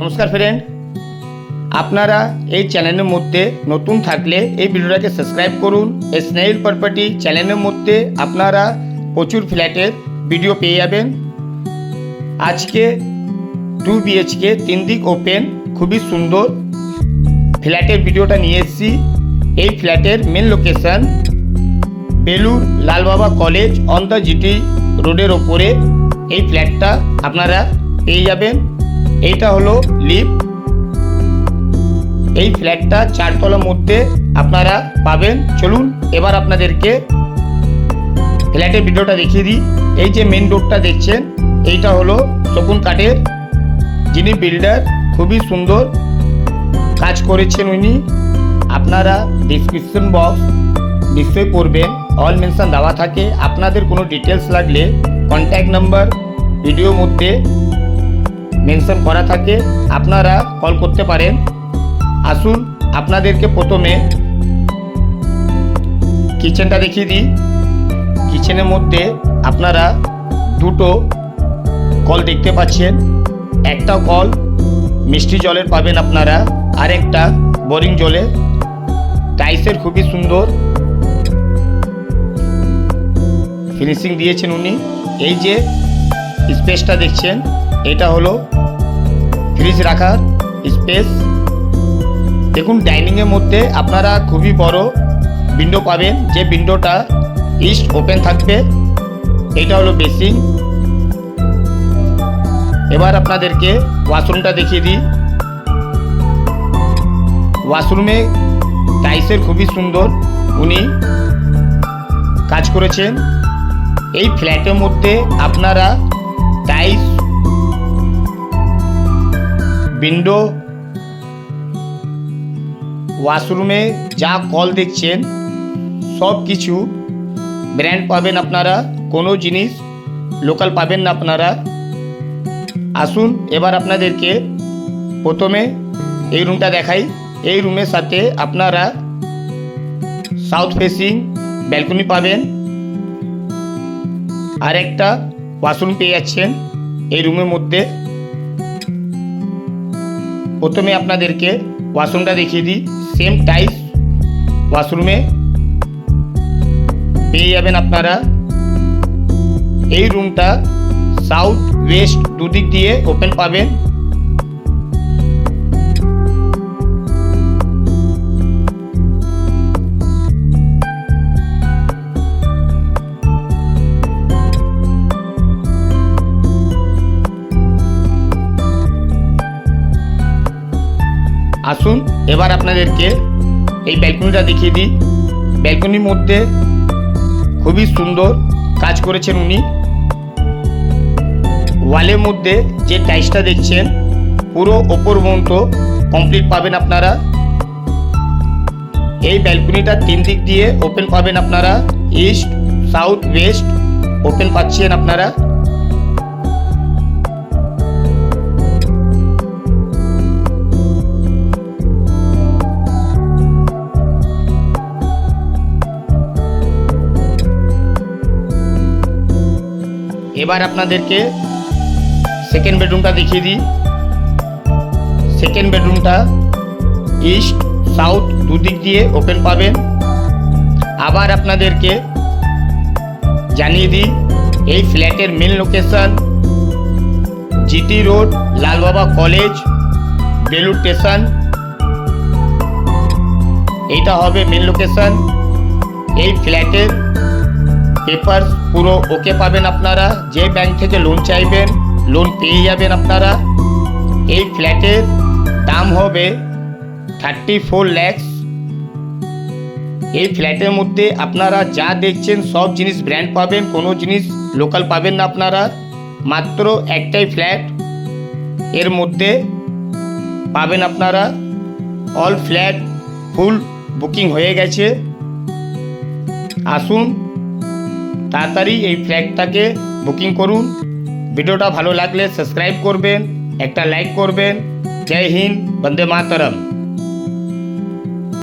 নমস্কার ফ্রেন্ড, আপনারা এই চ্যানেলের মধ্যে নতুন থাকলে এই ভিডিওটাকে সাবস্ক্রাইব করুন। স্নেইল প্রপার্টি চ্যানেলের মধ্যে আপনারা প্রচুর ফ্ল্যাটের ভিডিও পেয়ে যাবেন। আজকে 2 BHK 3 দিক ওপেন খুবই সুন্দর ফ্ল্যাটের ভিডিওটা নিয়ে এসেছি। এই ফ্ল্যাটের main location Belur Lalbaba college on the GT রোডের ওপরে এই ফ্ল্যাটটা আপনারা পেয়ে যাবেন। এইটা হলো লিফট। এই ফ্ল্যাটটা 4 তলার মধ্যে আপনারা পাবেন। চলুন এবার আপনাদেরকে ফ্ল্যাটের ভিডিওটা দেখিয়ে দিই। এই যে মেন ডোরটা দেখছেন, এইটা হলো শকুন কাঠের, যিনি বিল্ডার খুবই সুন্দর কাজ করেছেন উনি। আপনারা ডিসক্রিপশন বক্স নিশ্চয়ই পড়বেন, অল মেনশন দেওয়া থাকে। আপনাদের কোনো ডিটেলস লাগলে কন্ট্যাক্ট নাম্বার ভিডিওর মধ্যে মেনশন করা থাকে, আপনারা কল করতে পারেন। আসুন আপনাদেরকে প্রথমে কিচেনটা দেখিয়ে দিই। কিচেনের মধ্যে আপনারা দুটো কল দেখতে পাচ্ছেন। একটা কল মিষ্টি জলের পাবেন আপনারা, আর একটা বোরিং জলের। টাইলসের খুবই সুন্দর ফিনিশিং দিয়েছেন উনি। এই যে স্পেসটা দেখছেন, এটা হলো ফ্রিজ রাখার স্পেস। দেখুন ডাইনিংয়ের মধ্যে আপনারা খুবই বড় উইন্ডো পাবেন, যে উইন্ডোটা ইস্ট ওপেন থাকবে। এটা হলো বেসিন। এবার আপনাদেরকে ওয়াশরুমটা দেখিয়ে দিই। ওয়াশরুমে টাইলসের খুবই সুন্দর উনি কাজ করেছেন। এই ফ্ল্যাটের মধ্যে আপনারা টাইলস, উইন্ডো, ওয়াশরুমে যা কল দেখছেন সব কিছু ব্র্যান্ড পাবেন আপনারা, কোনো জিনিস লোকাল পাবেন না আপনারা। আসুন এবার আপনাদেরকে প্রথমে এই রুমটা দেখাই। এই রুমের সাথে আপনারা সাউথ ফেসিং ব্যালকনি পাবেন, আর একটা ওয়াশরুম পেয়ে যাচ্ছেন এই রুমের মধ্যে। প্রথমে আপনাদেরকে ওয়াশরুমটা দেখিয়ে দিই। সেম টাইলস ওয়াশরুমে পেয়ে যাবেন আপনারা। এই রুমটা সাউথ ওয়েস্ট দুদিক দিয়ে ওপেন পাবেন। আসুন এবার আপনাদেরকে এই ব্যালকনিটা দেখিয়ে দিই। ব্যালকনির মধ্যে খুবই সুন্দর কাজ করেছেন উনি। ওয়ালের মধ্যে যে টাইলসটা দেখছেন পুরো ওপর পর্যন্ত কমপ্লিট পাবেন আপনারা। এই ব্যালকনিটা 3 দিক দিয়ে ওপেন পাবেন আপনারা, ইস্ট সাউথ ওয়েস্ট ওপেন পাচ্ছেন আপনারা। এবার আপনাদেরকে সেকেন্ড বেডরুমটা দেখিয়ে দিই। সেকেন্ড বেডরুমটা ইস্ট সাউথ দুদিক দিয়ে ওপেন পাবেন। আবার আপনাদেরকে জানিয়ে দিই এই ফ্ল্যাটের main location GT road, Lalbaba college, Belur station. এইটা হবে মেন লোকেশন। এই ফ্ল্যাটের পেপারস পুরো ওকে পাবেন আপনারা। যে ব্যাংক থেকে লোন চাইবেন লোন পেয়ে যাবেন আপনারা। এই ফ্ল্যাটের দাম হবে 34 লাখ। এই ফ্ল্যাটের মধ্যে আপনারা যা দেখছেন সব জিনিস ব্র্যান্ড পাবেন, কোনো জিনিস লোকাল পাবেন না আপনারা। মাত্র একটাই ফ্ল্যাট এর মধ্যে পাবেন আপনারা। অল ফ্ল্যাট ফুল বুকিং হয়ে গেছে। আসুন তাড়াতাড়ি এই ফ্ল্যাটটাকে বুকিং করুন। ভিডিওটা ভালো লাগলে সাবস্ক্রাইব করবেন, একটা লাইক করবেন। জয় হিন্দ, বন্দে মাতরম।